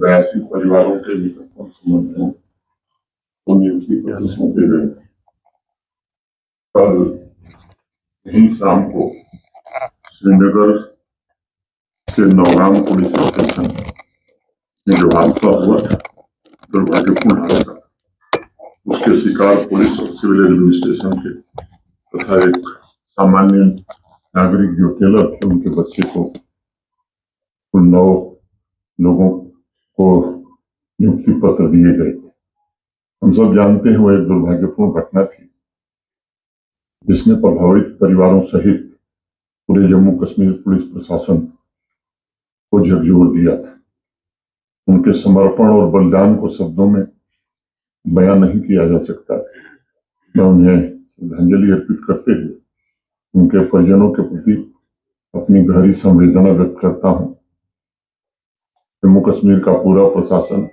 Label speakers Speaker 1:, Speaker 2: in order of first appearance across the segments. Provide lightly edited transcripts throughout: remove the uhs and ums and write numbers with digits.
Speaker 1: 82 परिवारों के निकटतम संबंधियों को नियुक्ति पत्र सौंपे गए। कल यही शाम को श्रीनगर के नौगाम पुलिस स्टेशन में जो हादसा हुआ, दुर्भाग्यपूर्ण हादसा, उसके शिकार पुलिस और सिविल एडमिनिस्ट्रेशन के तथा एक सामान्य नागरिक जो टेलर थे उनके बच्चे को, उन 9 लोगों को नियुक्ति पत्र दिए गए। हम सब जानते हैं वो एक दुर्भाग्यपूर्ण घटना थी जिसने प्रभावित परिवारों सहित पूरे जम्मू कश्मीर पुलिस प्रशासन को झकझोर दिया था। उनके समर्पण और बलिदान को शब्दों में बयान नहीं किया जा सकता। मैं उन्हें श्रद्धांजलि अर्पित करते हुए उनके परिजनों के प्रति अपनी गहरी संवेदना व्यक्त करता हूं। जम्मू कश्मीर का पूरा प्रशासन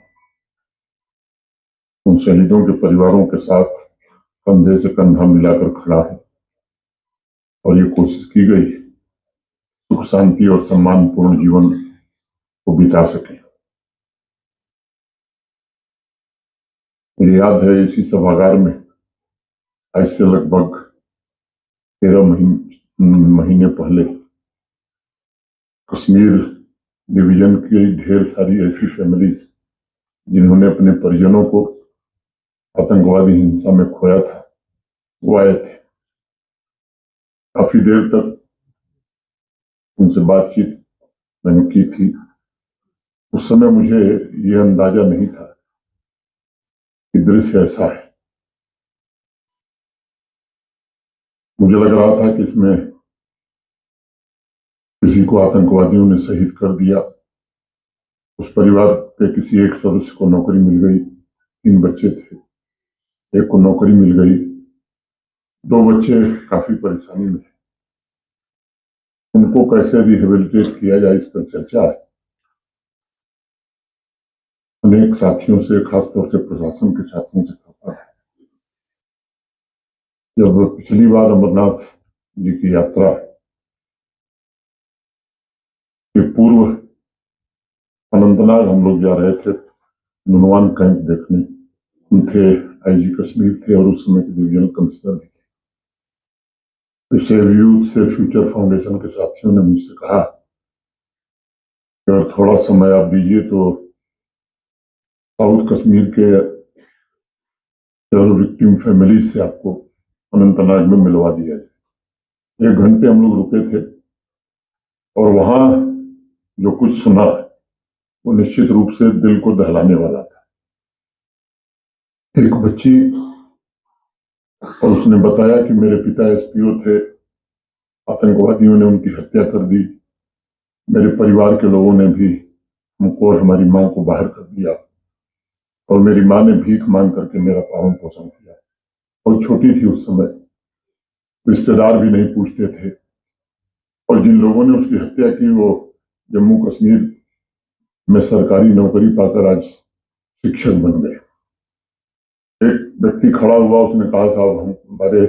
Speaker 1: उन शहीदों के परिवारों के साथ कंधे से कंधा मिलाकर खड़ा है और ये कोशिश की गई सुख शांति और सम्मानपूर्ण जीवन को बिता सके। मुझे याद है इसी सभागार में आज से लगभग 13 महीने पहले कश्मीर डिवीजन की ढेर सारी ऐसी फैमिली जिन्होंने अपने परिजनों को आतंकवादी हिंसा में खोया था, वो आए थे। काफी देर तक उनसे बातचीत मैंने की थी। उस समय मुझे ये अंदाजा नहीं था कि दृश्य ऐसा है। मुझे लग रहा था कि इसमें किसी को आतंकवादियों ने शहीद कर दिया। उस परिवार के किसी एक सदस्य को नौकरी मिल गई, 3 बच्चे थे, एक को नौकरी मिल गई, 2 बच्चे काफी परेशानी में थे। उनको कैसे रिहेबिलिटेट किया जाए इस पर चर्चा है। अनेक साथियों से, खासतौर से प्रशासन के साथियों से करता है। जब पिछली बार अमरनाथ जी की यात्रा के पूर्व अनंतनाग हम लोग जा रहे थे नुनवान कैंप देखने, उनके आईजी कश्मीर थे और उस समय के डिविजनल कमिश्नर भी थे। सेव यूथ से फ्यूचर फाउंडेशन के साथियों ने मुझसे कहा कि अगर थोड़ा समय आप दीजिए तो साउथ कश्मीर के टेरर विक्टिम फैमिली से आपको अनंतनाग में मिलवा दिया जाए। 1 घंटे हम लोग रुके थे और वहां जो कुछ सुना वो निश्चित रूप से दिल को दहलाने वाला था। एक बच्ची, और उसने बताया कि मेरे पिता एसपीओ थे, आतंकवादियों ने उनकी हत्या कर दी, मेरे परिवार के लोगों ने भी हमको और हमारी मां को बाहर कर दिया और मेरी मां ने भीख मांग करके मेरा पालन पोषण किया। और छोटी थी उस समय, रिश्तेदार भी नहीं पूछते थे। और जिन लोगों ने उसकी हत्या की वो जम्मू कश्मीर में सरकारी नौकरी पाकर आज शिक्षक बन गए। एक व्यक्ति खड़ा हुआ, उसने कहा साहब हम हमारे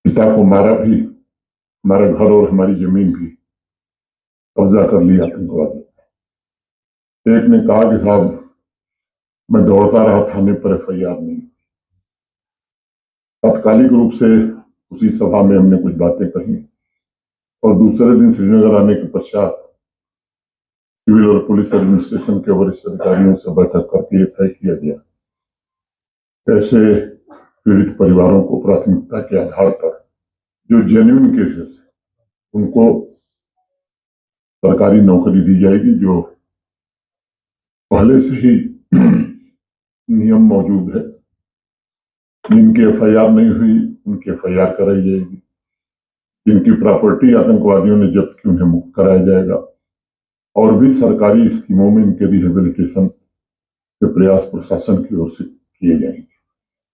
Speaker 1: पिता को मारा भी, हमारा घर और हमारी जमीन भी कब्जा कर लिया आतंकवादी। एक ने कहा कि साहब मैं दौड़ता रहा थाने पर, एफआईआर नहीं। तात्कालिक रूप से उसी सभा में हमने कुछ बातें कही और दूसरे दिन श्रीनगर आने के पश्चात सिविल और पुलिस एडमिनिस्ट्रेशन के वरिष्ठ अधिकारियों से बैठक करके यह तय किया गया कैसे पीड़ित परिवारों को प्राथमिकता के आधार पर जो जेन्युइन केसेस है उनको सरकारी नौकरी दी जाएगी। जो पहले से ही नियम मौजूद है, जिनकी एफआईआर नहीं हुई उनकी एफआईआर कराई जाएगी, जिनकी प्रॉपर्टी आतंकवादियों ने जब्त की उन्हें मुक्त कराया जाएगा और भी सरकारी स्कीमों में इनके रिहेबिलिटेशन के प्रयास प्रशासन की ओर से किए जाएंगे।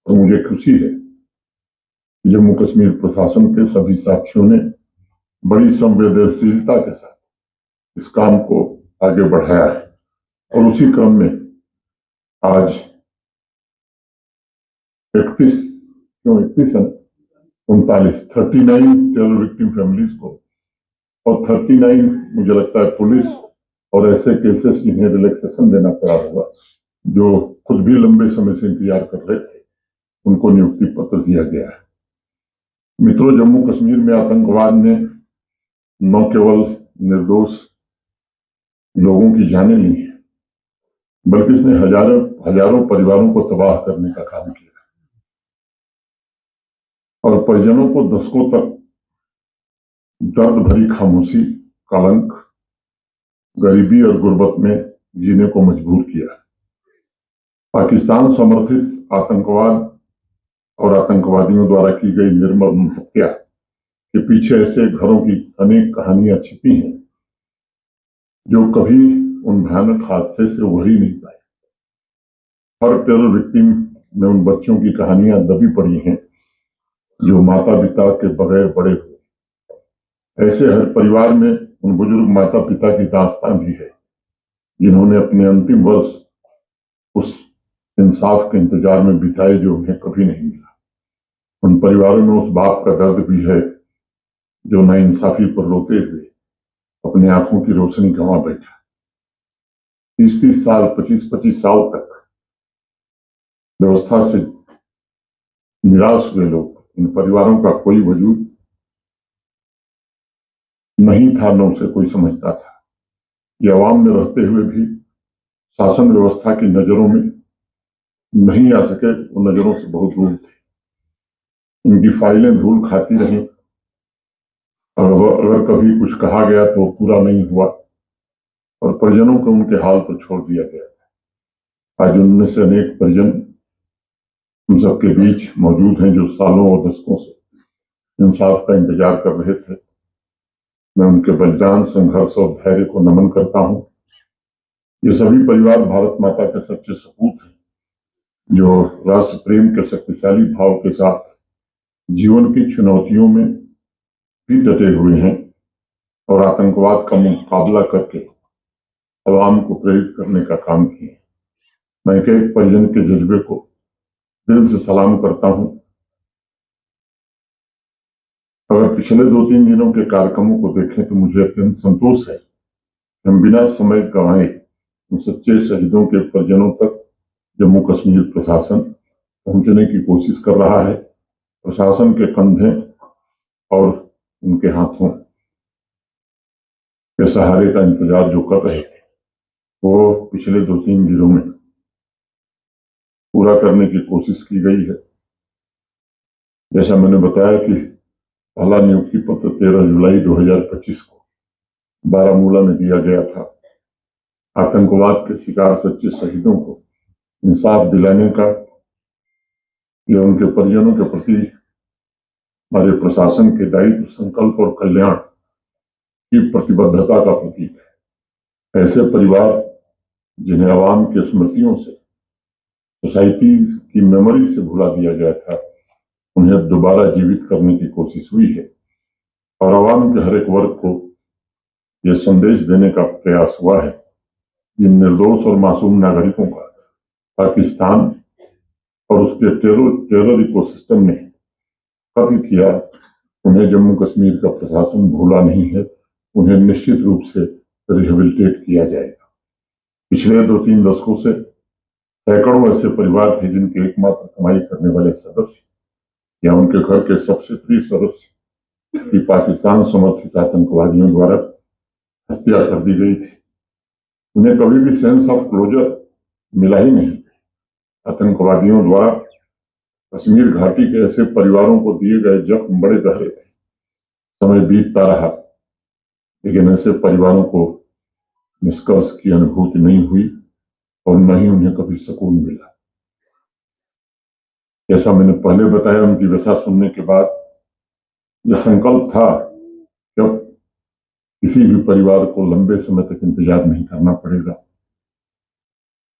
Speaker 1: तो मुझे खुशी है कि जम्मू कश्मीर प्रशासन के सभी साथियों ने बड़ी संवेदनशीलता के साथ इस काम को आगे बढ़ाया है और उसी क्रम में आज 39 टेरर विक्टिम फैमिलीज को और 39 मुझे लगता है पुलिस और ऐसे केसेस जिन्हें रिलैक्सेशन देना पड़ा होगा, जो खुद भी लंबे समय से इंतजार कर रहे थे, उनको नियुक्ति पत्र दिया गया है। मित्रों, जम्मू कश्मीर में आतंकवाद ने न केवल निर्दोष लोगों की जानें ली हैं, बल्कि इसने हजारों परिवारों को तबाह करने का काम किया और परिजनों को दशकों तक दर्द भरी खामोशी, कलंक, गरीबी और गुर्बत में जीने को मजबूर किया। पाकिस्तान समर्थित आतंकवाद और आतंकवादियों द्वारा की गई निर्मम हत्या के पीछे ऐसे घरों की अनेक कहानियां छिपी हैं जो कभी उन भयानक हादसे से उभर ही नहीं पाए। हर टेरर विक्टिम में उन बच्चों की कहानियां दबी पड़ी हैं जो माता पिता के बगैर बड़े हुए। ऐसे हर परिवार में उन बुजुर्ग माता पिता की दास्तान भी है जिन्होंने अपने अंतिम वर्ष उस इंसाफ के इंतजार में बिताए जो उन्हें कभी नहीं मिला। उन परिवारों में उस बाप का दर्द भी है जो नाइंसाफी पर रोते हुए अपने आंखों की रोशनी गंवा बैठा। 30-30 साल, 25-25 साल तक व्यवस्था से निराश हुए लोग, इन परिवारों का कोई वजूद नहीं था, न उसे कोई समझता था। ये अवाम में रहते हुए भी शासन व्यवस्था की नजरों में नहीं आ सके, उन नजरों से बहुत दूर थे। इनकी फाइलें धूल खाती रहीं और अगर कभी कुछ कहा गया तो पूरा नहीं हुआ और परिजनों को उनके हाल पर छोड़ दिया गया। आज उनमें से अनेक परिजन हम सबके बीच मौजूद हैं जो सालों और दशकों से इंसाफ का इंतजार कर रहे थे। मैं उनके बलिदान, संघर्ष और धैर्य को नमन करता हूं। ये सभी परिवार भारत माता के सच्चे सपूत हैं जो राष्ट्र प्रेम के शक्तिशाली भाव के साथ जीवन की चुनौतियों में भी डटे हुए हैं और आतंकवाद का मुकाबला करके अवाम को प्रेरित करने का काम किए। मैं एक एक परिजन के जज्बे को दिल से सलाम करता हूं। अगर पिछले 2-3 दिनों के कार्यक्रमों को देखें तो मुझे अत्यंत संतोष है। हम बिना समय गंवाए उन सच्चे शहीदों के परिजनों तक जम्मू कश्मीर प्रशासन पहुंचने की कोशिश कर रहा है। प्रशासन के कंधे और उनके हाथों के सहारे का इंतजार जो कर रहे थे वो पिछले 2-3 दिनों में पूरा करने की कोशिश की गई है। जैसा मैंने बताया कि पहला नियुक्ति पत्र 13 जुलाई 2025 को बारामूला में दिया गया था। आतंकवाद के शिकार सच्चे शहीदों को इंसाफ दिलाने का यह उनके परिजनों के प्रति हमारे प्रशासन के दायित्व, संकल्प और कल्याण की प्रतिबद्धता का प्रतीक है। ऐसे परिवार जिन्हें आवाम की स्मृतियों से, सोसाइटी की मेमोरी से भुला दिया गया था, उन्हें दोबारा जीवित करने की कोशिश हुई है और आवाम के हर एक वर्ग को यह संदेश देने का प्रयास हुआ है जिन निर्दोष और मासूम नागरिकों का पाकिस्तान और उसके टेरर इकोसिस्टम ने कत्ल किया, उन्हें जम्मू कश्मीर का प्रशासन भूला नहीं है। उन्हें निश्चित रूप से रिहेबिलिटेट किया जाएगा। पिछले 2-3 दशकों से सैकड़ों ऐसे परिवार थे जिनके एकमात्र कमाई करने वाले सदस्य या उनके घर के सबसे प्रिय सदस्य की पाकिस्तान समर्थित आतंकवादियों द्वारा हत्या कर दी गई थी। उन्हें कभी भी सेंस ऑफ क्लोजर मिला ही नहीं। आतंकवादियों द्वारा कश्मीर घाटी के ऐसे परिवारों को दिए गए जख्म बड़े गहरे थे। समय बीतता रहा लेकिन ऐसे परिवारों को निष्कर्ष की अनुभूति नहीं हुई और न ही उन्हें कभी सुकून मिला। जैसा मैंने पहले बताया, उनकी व्यथा सुनने के बाद यह संकल्प था कि अब किसी भी परिवार को लंबे समय तक इंतजार नहीं करना पड़ेगा।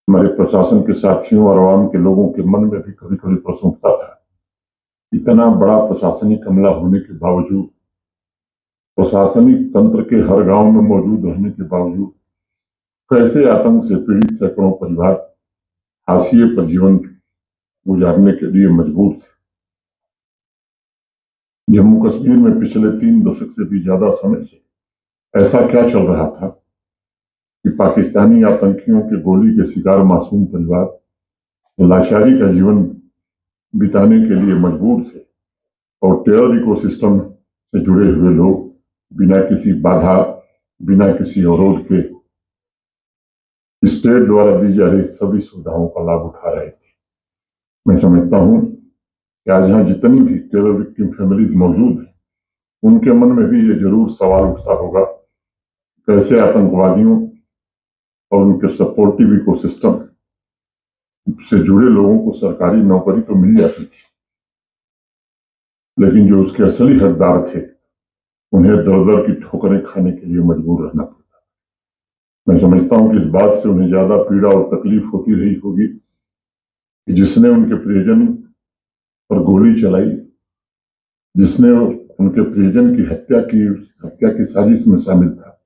Speaker 1: हमारे प्रशासन के साथियों और आवाम के लोगों के मन में भी कभी कभी प्रश्न उठता था, इतना बड़ा प्रशासनिक हमला होने के बावजूद, प्रशासनिक तंत्र के हर गांव में मौजूद रहने के बावजूद कैसे आतंक से पीड़ित सैकड़ों परिवार हाशिए पर जीवन गुजारने के लिए मजबूर थे। जम्मू कश्मीर में पिछले 3 दशक से भी ज्यादा समय से ऐसा क्या चल रहा था कि पाकिस्तानी आतंकियों के गोली के शिकार मासूम परिवार लाचारी का जीवन बिताने के लिए मजबूर थे और टेरर इकोसिस्टम से जुड़े हुए लोग बिना किसी बाधा, बिना किसी अवरोध के स्टेट द्वारा दी जा रही सभी सुविधाओं का लाभ उठा रहे थे। मैं समझता हूं कि आज यहाँ जितनी भी टेरर विक्टिम फैमिलीज मौजूद हैं, उनके मन में भी ये जरूर सवाल उठता होगा कैसे आतंकवादियों और उनके सपोर्टिव इकोसिस्टम से जुड़े लोगों को सरकारी नौकरी तो मिल जाती थी, लेकिन जो उसके असली हकदार थे उन्हें दर दर की ठोकरें खाने के लिए मजबूर रहना पड़ता। मैं समझता हूं कि इस बात से उन्हें ज्यादा पीड़ा और तकलीफ होती रही होगी कि जिसने उनके प्रियजन पर गोली चलाई, जिसने उनके प्रियजन की हत्या की साजिश में शामिल था,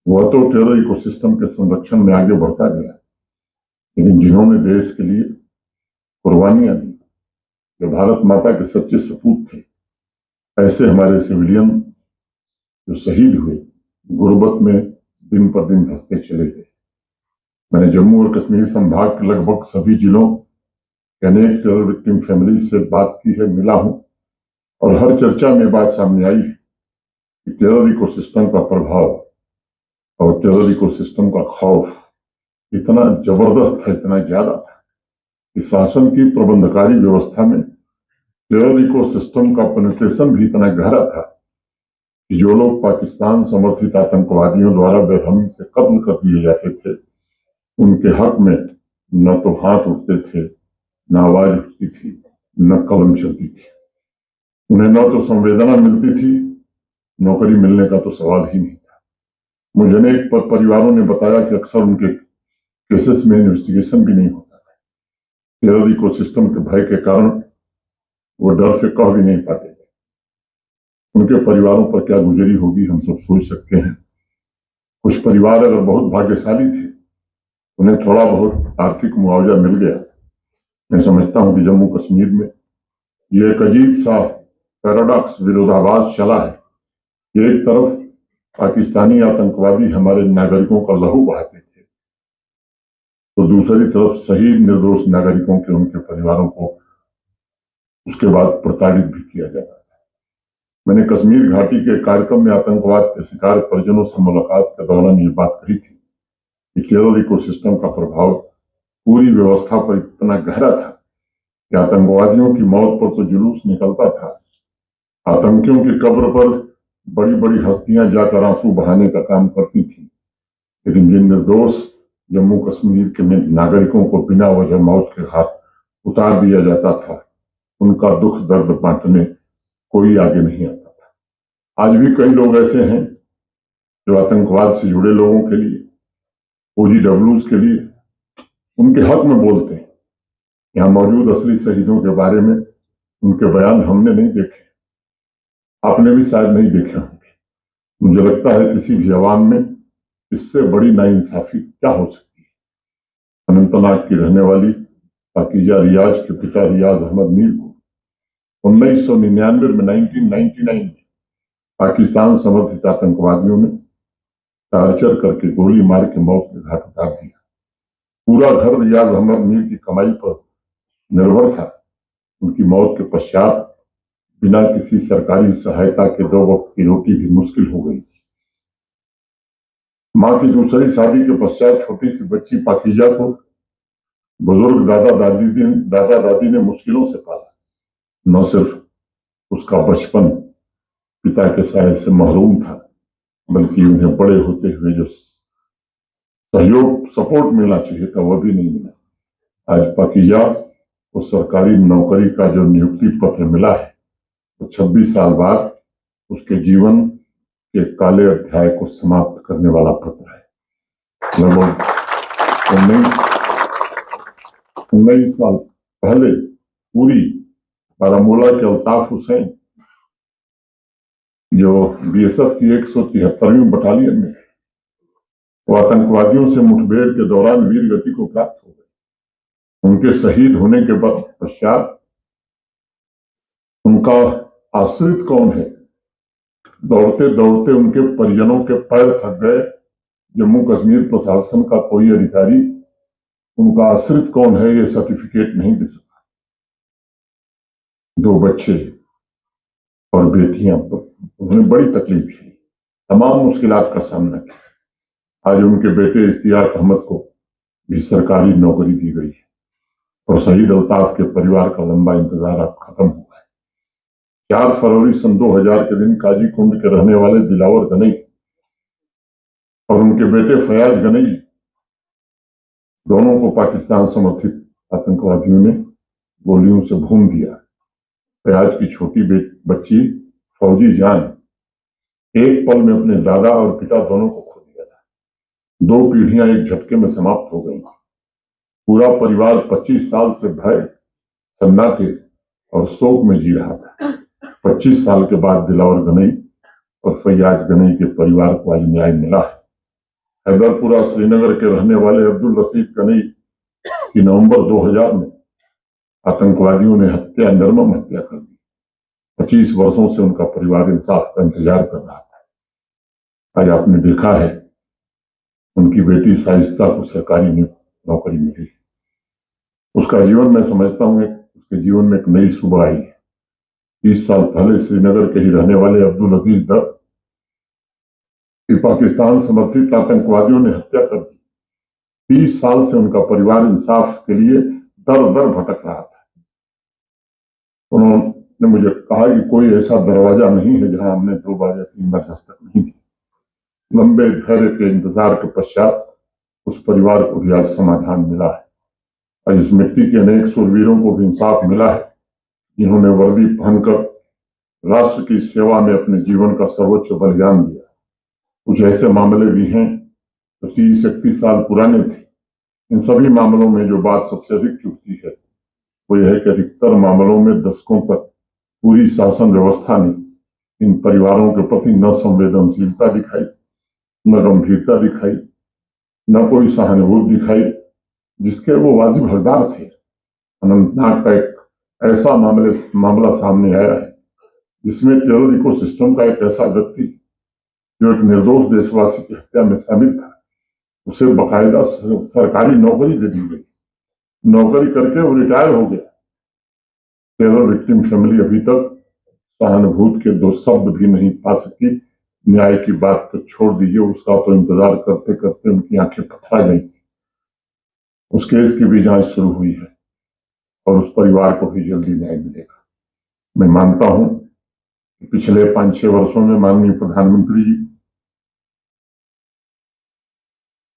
Speaker 1: वह तो टेरर इकोसिस्टम के संरक्षण में आगे बढ़ता गया, लेकिन जिन्होंने देश के लिए कुर्बानियां दी, जो भारत माता के सच्चे सपूत थे, ऐसे हमारे सिविलियन जो शहीद हुए, गुर्बत में दिन पर दिन धंसते चले गए। मैंने जम्मू और कश्मीर संभाग के लगभग सभी जिलों के अनेक टेरर विक्टिम फैमिलीज से बात की है, मिला हूं, और हर चर्चा में बात सामने आई है कि टेरर इकोसिस्टम का प्रभाव और टेरर इकोसिस्टम का खौफ इतना जबरदस्त था, इतना ज्यादा था कि शासन की प्रबंधकारी व्यवस्था में टेरर इकोसिस्टम का पेनिट्रेशन भी इतना गहरा था कि जो लोग पाकिस्तान समर्थित आतंकवादियों द्वारा बेरहमी से कत्ल कर दिए जाते थे, उनके हक में न तो हाथ उठते थे, न आवाज उठती थी, न कलम चलती थी। उन्हें न तो संवेदना मिलती थी, नौकरी मिलने का तो सवाल ही नहीं था। मुझे अनेक परिवारों ने बताया कि अक्सर उनके केसेस में इन्वेस्टिगेशन भी नहीं होता था। टेरर इकोसिस्टम के भय के कारण वो डर से कह भी नहीं पाते थे। उनके परिवारों पर क्या गुजरी होगी हम सब सोच सकते हैं। कुछ परिवार अगर बहुत भाग्यशाली थे, उन्हें थोड़ा बहुत आर्थिक मुआवजा मिल गया। मैं समझता हूं कि जम्मू कश्मीर में ये एक अजीब सा पैराडॉक्स, विरोधाभास चला है कि एक तरफ पाकिस्तानी आतंकवादी हमारे नागरिकों का लहू बहाते थे, तो दूसरी तरफ शहीद निर्दोष नागरिकों के उनके परिवारों को उसके बाद प्रताड़ित भी किया जाता था। मैंने कश्मीर घाटी के कार्यक्रम में आतंकवाद के शिकार परिजनों से मुलाकात के दौरान ये बात कही थी कि टेरर इकोसिस्टम का प्रभाव पूरी व्यवस्था पर इतना गहरा था कि आतंकवादियों की मौत पर तो जुलूस निकलता था, आतंकियों की कब्र पर बड़ी बड़ी हस्तियां जाकर आंसू बहाने का काम करती थी, लेकिन जिन निर्दोष जम्मू कश्मीर के नागरिकों को बिना वजह मौत के घाट उतार दिया जाता था, उनका दुख दर्द बांटने कोई आगे नहीं आता था। आज भी कई लोग ऐसे हैं जो आतंकवाद से जुड़े लोगों के लिए, OGWs के लिए, उनके हक में बोलते हैं। यहाँ मौजूद असली शहीदों के बारे में उनके बयान हमने नहीं देखे, आपने भी शायद नहीं देखे होंगे। मुझे लगता है किसी भी अवाम में इससे बड़ी नाइंसाफी क्या हो सकती है। अनंतनाग की रहने वाली पाकीजा रियाज के पिता रियाज अहमद मीर को 1999 में 1999 में पाकिस्तान समर्थित आतंकवादियों ने टार्चर करके गोली मार के मौत के घाट उतार दिया। पूरा घर रियाज अहमद मीर की कमाई पर निर्भर था। उनकी मौत के पश्चात बिना किसी सरकारी सहायता के 2 वक्त की रोटी भी मुश्किल हो गई थी। मां की दूसरी शादी के पश्चात छोटी सी बच्ची पाकीजा को बुजुर्ग दादा दादी ने मुश्किलों से पाला। न सिर्फ उसका बचपन पिता के साय से महरूम था, बल्कि उन्हें बड़े होते हुए जो सहयोग, सपोर्ट मिलना चाहिए था, वह भी नहीं मिला। आज पाकीजा को सरकारी नौकरी का जो नियुक्ति पत्र मिला है, तो 26 साल बाद उसके जीवन के काले अध्याय को समाप्त करने वाला पत्र है। लगभग 19 साल पहले पूरी बारामूला के अल्ताफ हुसैन जो BSF की 173वीं बटालियन में वो आतंकवादियों से मुठभेड़ के दौरान वीर गति को प्राप्त हो गए। उनके शहीद होने के बाद पश्चात उनका आश्रित कौन है, दौड़ते दौड़ते उनके परिजनों के पैर थक गए, जम्मू कश्मीर प्रशासन का कोई अधिकारी उनका आश्रित कौन है ये सर्टिफिकेट नहीं दे सका। 2 बच्चे और बेटियां, उन्हें बड़ी तकलीफ थी, तमाम मुश्किलात का सामना किया। आज उनके बेटे इश्तियाक अहमद को भी सरकारी नौकरी दी गई है और शहीद अल्ताफ के परिवार का लंबा इंतजार अब खत्म हुआ है। 4 फरवरी सन 2000 के दिन काजी कुंड के रहने वाले दिलावर गनई और उनके बेटे फयाज गनई दोनों को पाकिस्तान समर्थित आतंकवादियों ने गोलियों से भून दिया। फयाज की छोटी बच्ची फौजी जान एक पल में अपने दादा और पिता दोनों को खो दिया था। 2 पीढ़ियां एक झटके में समाप्त हो गई। पूरा परिवार 25 साल से भय, सन्नाटे और शोक में जी रहा था। 25 साल के बाद दिलावर गनई और फैयाज गनई के परिवार को आज न्याय मिला है। हैदरपुरा श्रीनगर के रहने वाले अब्दुल रशीद गनई की नवंबर 2000 में आतंकवादियों ने निर्मम हत्या कर दी। 25 वर्षों से उनका परिवार इंसाफ का इंतजार कर रहा था। आज आपने देखा है उनकी बेटी साइस्ता को सरकारी नौकरी मिली। उसका जीवन, मैं समझता हूं, उसके जीवन में एक नई सुबह आई है। 30 साल पहले श्रीनगर के ही रहने वाले अब्दुल अजीज दर की पाकिस्तान समर्थित आतंकवादियों ने हत्या कर दी। 30 साल से उनका परिवार इंसाफ के लिए दर दर भटक रहा था। उन्होंने मुझे कहा कि कोई ऐसा दरवाजा नहीं है जहां हमने 2 बार या 3 बार दस्तक नहीं दी। लंबे धैर्य के इंतजार के पश्चात उस परिवार को भी आज समाधान मिला है। आज इस मिट्टी के अनेक शूरवीरों को भी इंसाफ मिला है, जिन्होंने वर्दी पहनकर राष्ट्र की सेवा में अपने जीवन का सर्वोच्च बलिदान दिया। कुछ ऐसे मामले भी हैं जो 30-31 साल पुराने थे। इन सभी मामलों में जो बात सबसे अधिक चुभती है वो यह है कि अधिकतर मामलों में दशकों तक पूरी शासन व्यवस्था ने इन परिवारों के प्रति न संवेदनशीलता दिखाई, न गंभीरता दिखाई, न कोई सहानुभूति दिखाई जिसके वो वाजिब हकदार थे। अनंतनाग का एक ऐसा मामला सामने आया है जिसमें टेरर इकोसिस्टम का एक ऐसा व्यक्ति जो एक निर्दोष देशवासी की हत्या में शामिल था, उसे बाकायदा सरकारी नौकरी दे दी गई। नौकरी करके वो रिटायर हो गया। टेरर विक्टिम फैमिली अभी तक सहानुभूति के 2 शब्द भी नहीं पा सकी। न्याय की बात तो छोड़ दीजिए, उसका तो इंतजार करते करते उनकी आंखें पथरा गई। उस केस की भी जांच शुरू हुई है और उस परिवार को भी जल्दी न्याय मिलेगा। मैं मानता हूं कि पिछले 5-6 वर्षों में माननीय प्रधानमंत्री जी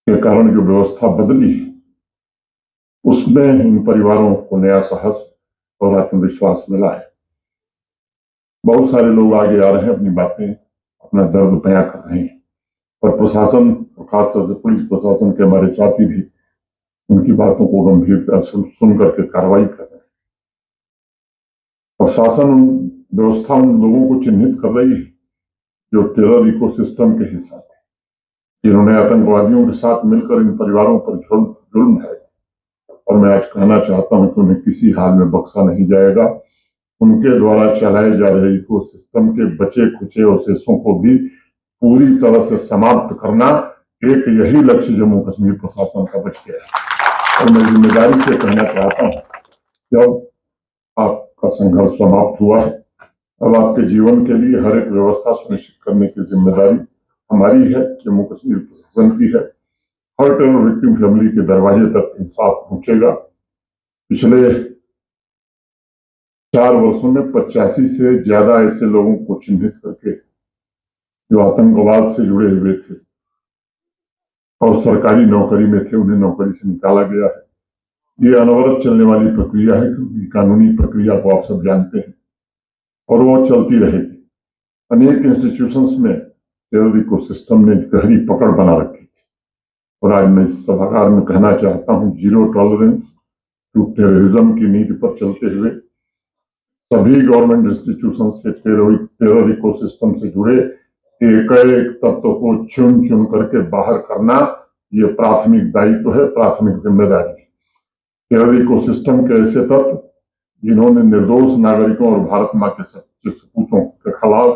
Speaker 1: के कारण जो व्यवस्था बदली है उसमें इन परिवारों को नया साहस और आत्मविश्वास मिला है। बहुत सारे लोग आगे आ रहे हैं, अपनी बातें, अपना दर्द बयां कर रहे हैं और प्रशासन, खासतौर से पुलिस प्रशासन के हमारे साथी भी उनकी बातों को गंभीरता से सुन करके कार्रवाई कर रहे हैं। और शासन व्यवस्था उन लोगों को चिन्हित कर रही है जो टेरर इकोसिस्टम के हिस्सा थे, जिन्होंने आतंकवादियों के साथ मिलकर इन परिवारों पर जुल्म है। और मैं आज कहना चाहता हूं कि उन्हें किसी हाल में बख्शा नहीं जाएगा। उनके द्वारा चलाए जा रहे इकोसिस्टम के बचे खुचे अवशेषों को भी पूरी तरह से समाप्त करना, एक यही लक्ष्य जम्मू कश्मीर प्रशासन का बच गया है। और मैं जिम्मेदारी से कहना चाहता हूं, जब आपका संघर्ष समाप्त हुआ है, अब आपके जीवन के लिए हर एक व्यवस्था सुनिश्चित करने की जिम्मेदारी हमारी है, जम्मू कश्मीर प्रशासन की है। हर टेरर विक्टिम फैमिली के दरवाजे तक इंसाफ पहुंचेगा। पिछले 4 वर्षों में 85 से ज्यादा ऐसे लोगों को चिन्हित करके जो आतंकवाद से जुड़े हुए थे और सरकारी नौकरी में थे, उन्हें नौकरी से निकाला गया है। ये अनवरत चलने वाली प्रक्रिया है, क्योंकि कानूनी प्रक्रिया को आप सब जानते हैं और वो चलती रहेगी। अनेक इंस्टीट्यूशंस में टेरर इकोसिस्टम ने गहरी पकड़ बना रखी थी और आज मैं इस सभागार में कहना चाहता हूं, 0 टॉलरेंस टू टेररिज्म की नीति पर चलते हुए सभी गवर्नमेंट इंस्टीट्यूशन से टेरर इकोसिस्टम से जुड़े एक तत्व को चुन चुन करके बाहर करना, ये प्राथमिक दायित्व है, प्राथमिक जिम्मेदारी है। टेरर इकोसिस्टम के ऐसे तत्व जिन्होंने निर्दोष नागरिकों और भारत मां के सच्चे सपूतों के खिलाफ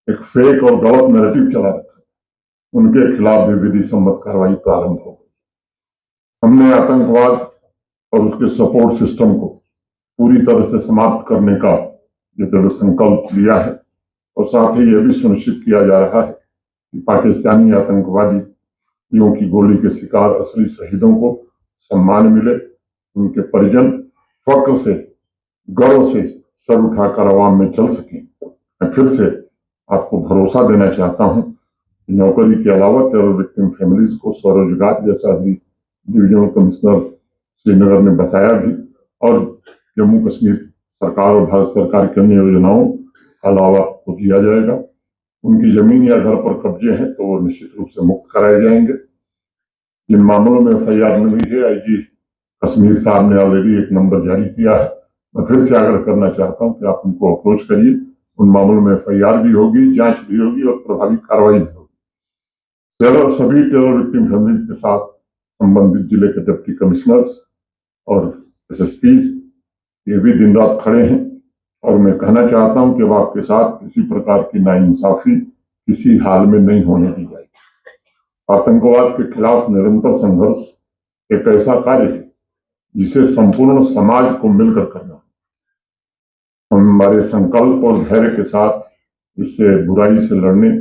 Speaker 1: एक फेक और गलत नैरेटिव चला रखा, उनके खिलाफ भी विधि सम्मत कार्रवाई प्रारंभ हो गई। हमने आतंकवाद और उसके सपोर्ट सिस्टम को पूरी तरह से समाप्त करने का ये दृढ़ संकल्प लिया है और साथ ही यह भी सुनिश्चित किया जा रहा है कि पाकिस्तानी आतंकवादियों की गोली के शिकार असली शहीदों को सम्मान मिले, उनके परिजन फक्र से, गर्व से सर उठाकर आवाम में चल सकें। मैं फिर से आपको भरोसा देना चाहता हूं कि नौकरी के अलावा टेरर विक्टिम फैमिलीज को स्वरोजगार जैसा भी डिविजनल कमिश्नर श्रीनगर ने बताया भी, और जम्मू कश्मीर सरकार और भारत सरकार की अन्य योजनाओं का अलावा को दिया जाएगा। उनकी जमीन या घर पर कब्जे हैं तो वो निश्चित रूप से मुक्त कराए जाएंगे। जिन मामलों में एफआईआर में हुई है, आईजी कश्मीर साहब ने ऑलरेडी एक नंबर जारी किया है। मैं फिर से आग्रह करना चाहता हूं कि आप उनको अप्रोच करिए। उन मामलों में एफआईआर भी होगी, जांच भी होगी और प्रभावी कार्रवाई भी होगी। सभी टेरर विक्टिम फैमिलीज के साथ संबंधित जिले के डिप्टी कमिश्नर्स और एसएसपी ये भी दिन रात खड़े हैं और मैं कहना चाहता हूं कि अब आपके साथ किसी प्रकार की नाइंसाफी किसी हाल में नहीं होने दी जाएगी। आतंकवाद के खिलाफ निरंतर संघर्ष एक ऐसा कार्य है जिसे संपूर्ण समाज को मिलकर करना। हम हमारे संकल्प और धैर्य के साथ इससे बुराई से लड़ने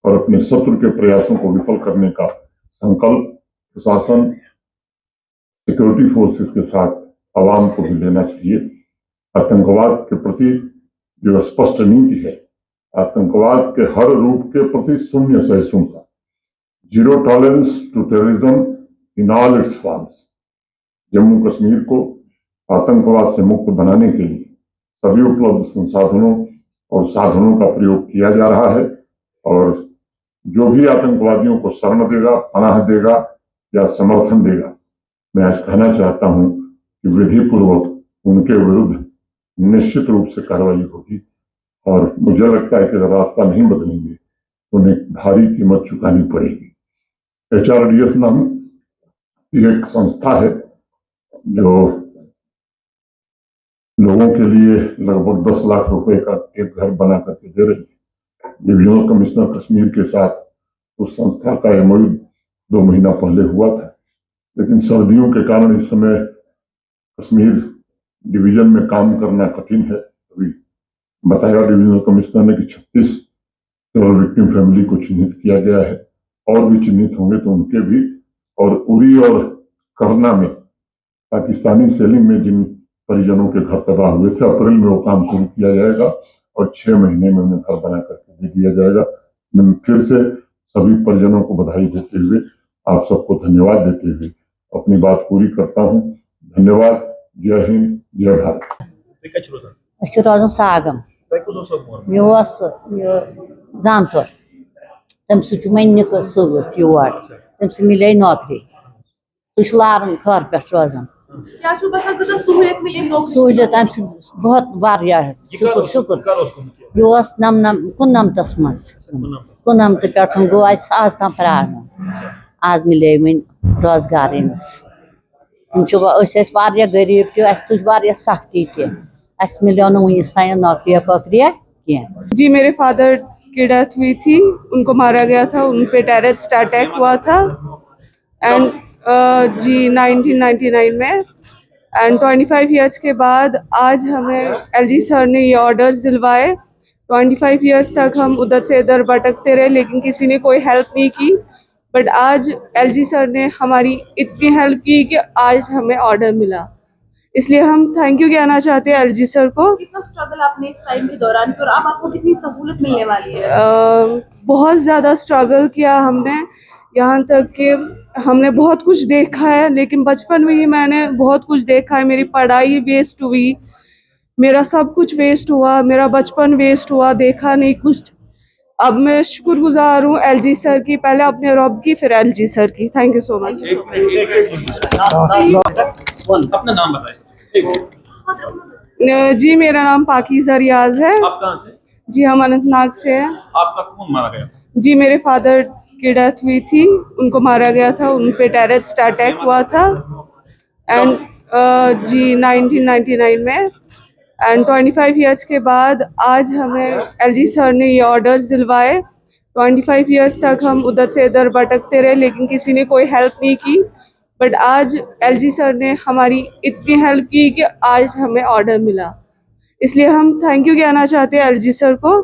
Speaker 1: और अपने शत्रु के प्रयासों को विफल करने का संकल्प प्रशासन, सिक्योरिटी फोर्सेस के साथ आवाम को भी लेना चाहिए। आतंकवाद के प्रति जो स्पष्ट नीति है, आतंकवाद के हर रूप के प्रति शून्य सहिष्णुता, zero tolerance to terrorism in all its forms. Jammu Kashmir को आतंकवाद से मुक्त बनाने के लिए सभी उपलब्ध संसाधनों और साधनों का प्रयोग किया जा रहा है और जो भी आतंकवादियों को शरण देगा, पनाह देगा या समर्थन देगा, मैं आज कहना चाहता हूं कि विधिपूर्वक उनके विरुद्ध निश्चित रूप से कार्रवाई होगी और मुझे लगता है कि अगर रास्ता नहीं बदलेंगे तो उन्हें भारी कीमत चुकानी पड़ेगी। HRDS नाम एक संस्था है जो लोगों के लिए लगभग 10 लाख रुपए का एक घर बना करके दे रही है। डिविजनल कमिश्नर कश्मीर के साथ उस संस्था का MOU 2 महीना पहले हुआ था, लेकिन सर्दियों के कारण इस समय कश्मीर डिवीजन में काम करना कठिन है। अभी बताया डिविजनल कमिश्नर ने कि 36 टेरर विक्टिम फैमिली को चिन्हित किया गया है और भी चिन्हित होंगे तो उनके भी, और उरी और करना में पाकिस्तानी सेलिंग में जिन परिजनों के घर तबाह हुए थे, अप्रैल में वो काम शुरू किया जाएगा और 6 महीने में उन्हें घर बना करके दे दिया जाएगा। मैं फिर से सभी परिजनों को बधाई देते हुए, आप सबको धन्यवाद देते हुए अपनी बात पूरी करता हूँ। धन्यवाद। जय हिंद, जय भारत।
Speaker 2: रोजान सागम जानतर तम सह सत योर तम मिले नौकरी सह लारन खर पे रोजान सहूलियत अम बहुत वारिया शुक्र शुक्र यह 1999 मज 1999 पे गो आज तम प्रारन आज मिले वन रोजगार गरीब तुज सख्ती तस मिलो वनस तान नौकरिया पकड़िया कह।
Speaker 3: जी, मेरे फादर की डेथ हुई थी, उनको मारा गया था, उन पे टेररिस्ट अटैक हुआ था एंड जी 1999 में। एंड 25 इयर्स के बाद आज हमें LG सर ने ये ऑर्डर्स दिलवाए। 25 इयर्स तक हम उधर से इधर भटकते रहे लेकिन किसी ने कोई हेल्प नहीं की, बट आज LG सर ने हमारी इतनी हेल्प की कि आज हमें ऑर्डर मिला, इसलिए हम थैंक यू कहना चाहते हैं LG सर को।
Speaker 4: कितना स्ट्रगल आपने इस टाइम के दौरान किया और अब आपको कितनी सहूलत मिलने वाली है?
Speaker 3: बहुत ज़्यादा स्ट्रगल किया हमने, यहाँ तक कि हमने बहुत कुछ देखा है, लेकिन बचपन में ही मैंने बहुत कुछ देखा है। मेरी पढ़ाई वेस्ट हुई, मेरा सब कुछ वेस्ट हुआ, मेरा बचपन वेस्ट हुआ, देखा नहीं कुछ। अब मैं शुक्रगुजार हूँ LG सर की, पहले अपने रब की फिर LG सर की। Thank you so much.
Speaker 5: अपना नाम बताइए।
Speaker 3: जी, मेरा नाम पाकीज़ा रियाज है।
Speaker 5: आप कहाँ से?
Speaker 3: जी, हम अनंतनाग से हैं।
Speaker 5: आपका कौन मारा गया?
Speaker 3: जी, मेरे फादर की डेथ हुई थी, उनको मारा गया था, उन पे टेररिस्ट अटैक हुआ था एंड जी 1999 में। एंड 25 इयर्स के बाद आज हमें LG सर ने ये ऑर्डर्स दिलवाए। 25 इयर्स तक हम उधर से इधर भटकते रहे, लेकिन किसी ने कोई हेल्प नहीं की। बट आज एलजी सर ने हमारी इतनी हेल्प की कि आज हमें ऑर्डर मिला, इसलिए हम थैंक यू कहना चाहते हैं एलजी सर को।